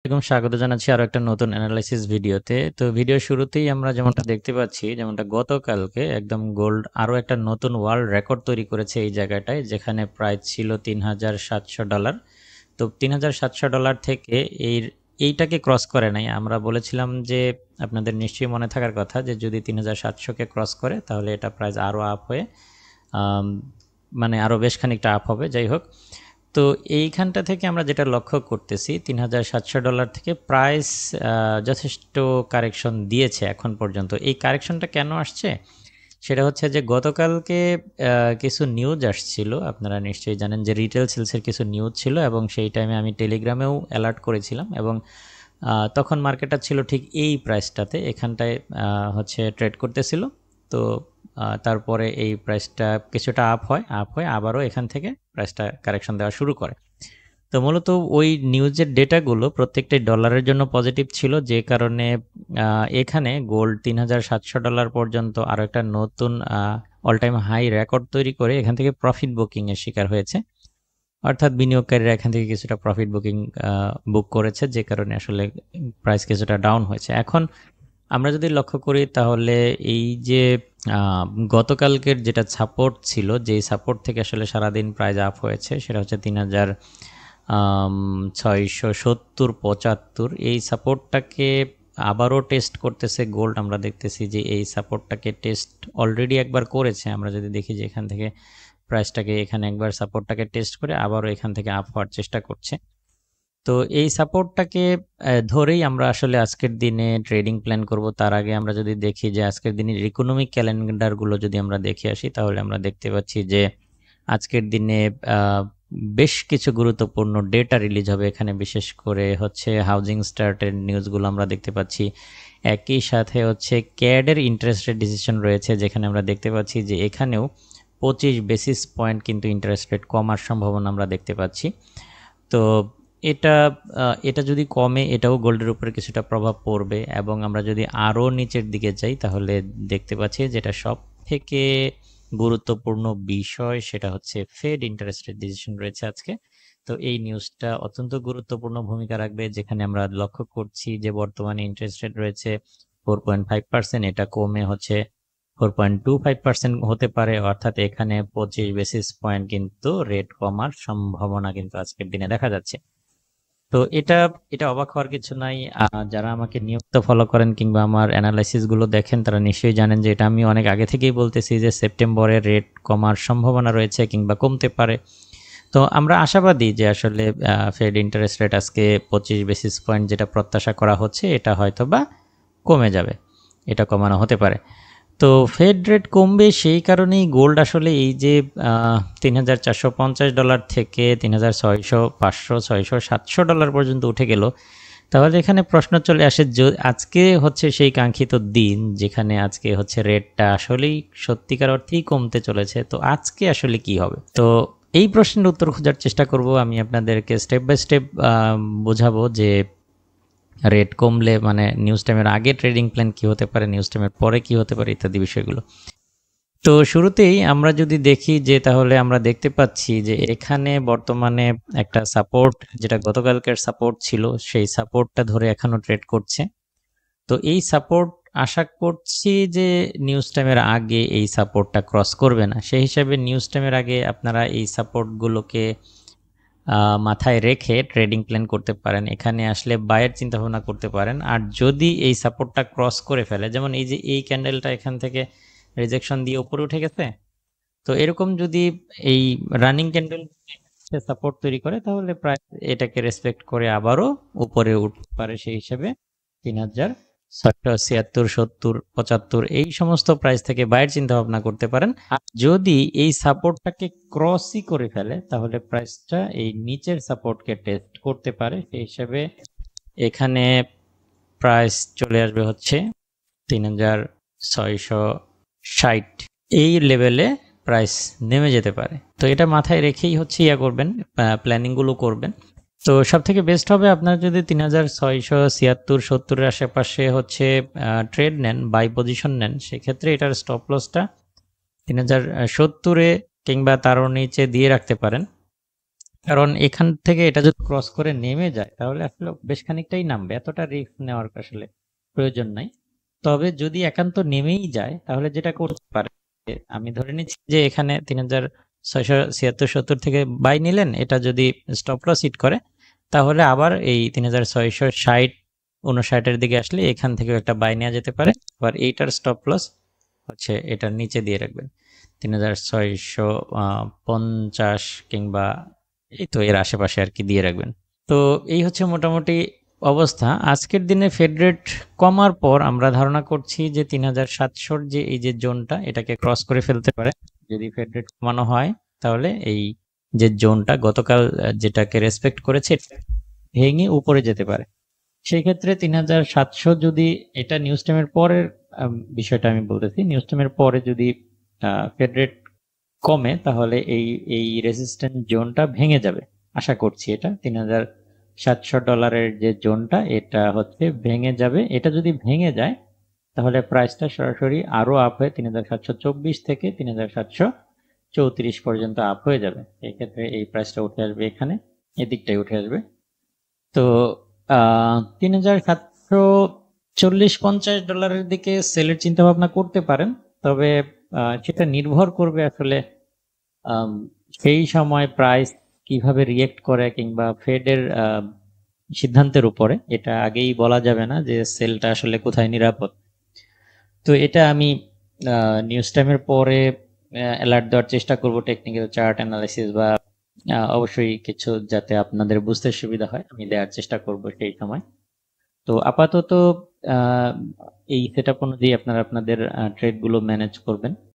আসসালামু স্বাগত জানাচ্ছি আরো একটা নতুন অ্যানালাইসিস ভিডিওতে। তো ভিডিও শুরুতেই আমরা যেমনটা দেখতে পাচ্ছি, যেমনটা গতকালকে একদম গোল্ড আরো একটা নতুন ওয়ার্ল্ড রেকর্ড তৈরি করেছে এই জায়গাটায়, যেখানে প্রাইস ছিল $3,700। তো $3,700 থেকে এইটাকে ক্রস করে নাই। আমরা বলেছিলাম যে আপনাদের নিশ্চয়ই মনে থাকার কথা যে যদি 3,700-কে ক্রস করে তাহলে এটা প্রাইস আরও আপ হয়ে মানে আরও বেশ খানিকটা আপ হবে। যাই হোক, তো এইখানটা থেকে আমরা যেটা লক্ষ্য করতেছি $3,700 থেকে প্রাইস যথেষ্ট কারেকশন দিয়েছে এখন পর্যন্ত। এই কারেকশনটা কেন আসছে সেটা হচ্ছে যে গতকালকে কিছু নিউজ আসছিল, আপনারা নিশ্চয়ই জানেন যে রিটেল সেলসের কিছু নিউজ ছিল এবং সেই টাইমে আমি টেলিগ্রামেও অ্যালার্ট করেছিলাম এবং তখন মার্কেটটা ছিল ঠিক এই প্রাইসটাতে, এখানটায় হচ্ছে ট্রেড করতেছিল। তো তারপরে এই প্রাইসটা কিছুটা আপ হয়ে আবারও এখান থেকে প্রাইসটা কারেকশন দেওয়া শুরু করে। তো মূলত ওই নিউজের ডেটাগুলো প্রত্যেকটাই ডলারের জন্য পজিটিভ ছিল, যে কারণে এখানে গোল্ড $3,700 পর্যন্ত আরও একটা নতুন অল টাইম হাই রেকর্ড তৈরি করে এখান থেকে প্রফিট বুকিংয়ের শিকার হয়েছে। অর্থাৎ বিনিয়োগকারীরা এখান থেকে কিছুটা প্রফিট বুক করেছে, যে কারণে আসলে প্রাইস কিছুটা ডাউন হয়েছে। এখন আমরা যদি লক্ষ্য করি তাহলে এই যে গতকালকের যেটা সাপোর্ট ছিল, যেই সাপোর্ট থেকে আসলে সারাদিন প্রাইস আপ হয়েছে, সেটা হচ্ছে 3,670-75। এই সাপোর্টটাকে আবারও টেস্ট করতেছে গোল্ড। আমরা দেখতেছি যে এই সাপোর্টটাকে টেস্ট অলরেডি একবার করেছে। আমরা যদি দেখি যে এখান থেকে প্রাইসটাকে এখানে একবার সাপোর্টটাকে টেস্ট করে আবারও এখান থেকে আপ হওয়ার চেষ্টা করছে। তো এই সাপোর্টটাকে ধরেই আমরা আসলে আজকের দিনে ট্রেডিং প্ল্যান করব। তার আগে আমরা যদি দেখি যে আজকের দিনের ইকোনমিক ক্যালেন্ডারগুলো যদি আমরা দেখে আসি, তাহলে আমরা দেখতে পাচ্ছি যে আজকের দিনে বেশ কিছু গুরুত্বপূর্ণ ডেটা রিলিজ হবে। এখানে বিশেষ করে হচ্ছে হাউজিং স্টার্টের নিউজগুলো আমরা দেখতে পাচ্ছি। একই সাথে হচ্ছে ক্যাডের ইন্টারেস্ট রেট ডিসিশন রয়েছে, যেখানে আমরা দেখতে পাচ্ছি যে এখানেও 25 বেসিস পয়েন্ট কিন্তু ইন্টারেস্ট রেট কমার সম্ভাবনা আমরা দেখতে পাচ্ছি। তো এটা যদি কমে, এটাও গোল্ডের উপরে কিছুটা প্রভাব পড়বে। এবং আমরা যদি আরও নিচের দিকে যাই তাহলে দেখতে পাচ্ছি যেটা সব থেকে গুরুত্বপূর্ণ বিষয়, সেটা হচ্ছে ফেড ইন্টারেস্ট রেট ডিসিশন রয়েছে আজকে। তো এই নিউজটা অত্যন্ত গুরুত্বপূর্ণ ভূমিকা রাখবে, যেখানে আমরা লক্ষ্য করছি যে বর্তমানে ইন্টারেস্ট রেট রয়েছে 4.5%, এটা কমে হচ্ছে 4.25% হতে পারে। অর্থাৎ এখানে 25 বেসিস পয়েন্ট কিন্তু রেট কমার সম্ভাবনা কিন্তু আজকের দিনে দেখা যাচ্ছে। তো এটা অবাক হওয়ার কিছু নাই। যারা আমাকে নিয়মিত ফলো করেন কিংবা আমার অ্যানালাইসিস গুলো দেখেন, তারা নিশ্চয়ই জানেন যে এটা আমি অনেক আগে থেকেই বলতেছি যে সেপ্টেম্বরে রেট কমার সম্ভাবনা রয়েছে কিংবা কমতে পারে। তো আমরা আশাবাদী যে আসলে ফেড ইন্টারেস্ট রেট আজকে 25 বেসিস পয়েন্ট যেটা প্রত্যাশা করা হচ্ছে, এটা হয়তো বা কমে যাবে, এটা কমানো হতে পারে। তো ফেড রেট কমবে, সেই কারণেই গোল্ড আসলে এই যে $3,450 থেকে 3,600, 500, 600, $700 পর্যন্ত উঠে গেল। তাহলে এখানে প্রশ্ন চলে আসে, আজকে হচ্ছে সেই কাঙ্ক্ষিত দিন যেখানে আজকে হচ্ছে রেটটা আসলেই সত্যিকার অর্থেই কমতে চলেছে। তো আজকে আসলে কি হবে? তো এই প্রশ্নের উত্তর খোঁজার চেষ্টা করব। আমি আপনাদেরকে স্টেপ বাই স্টেপ বোঝাবো যে রেট কমলে মানে নিউজ টাইমের আগে ট্রেডিং প্ল্যান কি হতে পারে, নিউজ টাইমের পরে কি হতে পারে, ইত্যাদি বিষয়গুলো। তো শুরুতেই আমরা যদি দেখি যে তাহলে আমরা দেখতে পাচ্ছি যে এখানে বর্তমানে একটা সাপোর্ট, যেটা গতকালকের সাপোর্ট ছিল, সেই সাপোর্টটা ধরে এখনো ট্রেড করছে। তো এই সাপোর্ট আশা করছি যে নিউজ টাইমের আগে এই সাপোর্টটা ক্রস করবে না। সেই হিসাবে নিউজ টাইমের আগে আপনারা এই সাপোর্টগুলোকে মাথায় রেখে ট্রেডিং প্ল্যান করতে পারেন। এখানে আসলে বায়ের চিন্তা ভাবনা করতে পারেন। আর যদি এই সাপোর্টটা ক্রস করে ফেলে, যেমন এই যে এই ক্যান্ডেলটা এখান থেকে রিজেকশন দিয়ে উপরে উঠে গেছে, তো এরকম যদি এই রানিং ক্যান্ডেল সাপোর্ট তৈরি করে, তাহলে প্রায় এটাকে রেসপেক্ট করে আবারও উপরে উঠতে পারে। সেই হিসেবে 3,676, 70, 75 এই সমস্ত প্রাইস থেকে বাইরের চিন্তা ভাবনা করতে পারেন। আর যদি এই সাপোর্টটাকে ক্রসই করে ফেলে, তাহলে প্রাইসটা এই নিচের সাপোর্টকে টেস্ট করতে পারে। সেই হিসাবে এখানে প্রাইস চলে আসবে হচ্ছে 3,660, এই লেভেলে প্রাইস নেমে যেতে পারে। তো এটা মাথায় রেখেই হচ্ছে করবেন, প্ল্যানিংগুলো করবেন। তো সব থেকে বেস্ট হবে আপনারা যদি 3,676, 70-এর আশেপাশে হচ্ছে ট্রেড নেন, বাই পজিশন নেন, সেক্ষেত্রে এটার স্টপ লসটা 3,070-এ কিংবা তারও নিচে দিয়ে রাখতে পারেন। কারণ এখান থেকে এটা যদি ক্রস করে নেমে যায় তাহলে আসলে বেশ খানিকটাই নামবে, এতটা রিস্ক নেওয়ার আসলে প্রয়োজন নাই। তবে যদি একান্ত নেমেই যায় তাহলে যেটা করতে পারে, আমি ধরে নিচ্ছি যে এখানে 3676-70 থেকে বাই নিলেন, এটা যদি স্টপ লস হিট করে তাহলে আবার এই 3660-59 দিকে আসলে এখান থেকে একটা বাই নেওয়া যেতে পারে। আবার এইটার স্টপ লস হচ্ছে এটার নিচে দিয়ে রাখবেন 3650 কিংবা এই তো এর আশেপাশে আর কি দিয়ে রাখবেন। তো এই হচ্ছে মোটামুটি অবস্থা। আজকের দিনে ফেড রেট কমার পর আমরা ধারণা করছি যে 3700 যে এই যে জোনটা এটাকে ক্রস করে ফেলতে পারে। যদি ফেড রেট কমানো হয় তাহলে এই যে জোনটা গতকাল যেটাকে রেসপেক্ট করেছে ভেঙে উপরে যেতে পারে। সেই ক্ষেত্রে 3700 যদি, এটা নিউজ টাইমের পরের বিষয়টা আমি বলতেছি, নিউজ টাইমের পরে যদি ফেড রেট কমে তাহলে এই এই রেজিস্ট্যান্ট জোনটা ভেঙে যাবে, আশা করছি। এটা $3700 যে জোনটা এটা হচ্ছে ভেঙে যাবে। এটা যদি ভেঙে যায় তাহলে প্রাইসটা সরাসরি আরো আপ হয়ে 3724 থেকে 3734 পর্যন্ত আপ হয়ে যাবে। এই ক্ষেত্রে এই প্রাইসটা উঠে আসবে, এখানে এদিকটাই উঠে আসবে। তো 3740-50 দিকে সেলের চিন্তা ভাবনা করতে পারেন। তবে সেটা নির্ভর করবে আসলে সেই সময় প্রাইস কিভাবে রিয়েক্ট করে কিংবা ফেডের সিদ্ধান্তের উপরে। এটা আগেই বলা যাবে না যে সেলটা আসলে কোথায় নিরাপদ। তো এটা আমি নিউজ টাইমের পরে অ্যালার্ট দেওয়ার চেষ্টা করব, টেকনিক্যাল চার্ট অ্যানালাইসিস বা অবশ্যই কিছু যাতে আপনাদের বুঝতে সুবিধা হয় আমি দেওয়ার চেষ্টা করব সেই সময়। তো আপাতত এই সেটআপ অনুযায়ী আপনারা আপনাদের ট্রেডগুলো ম্যানেজ করবেন।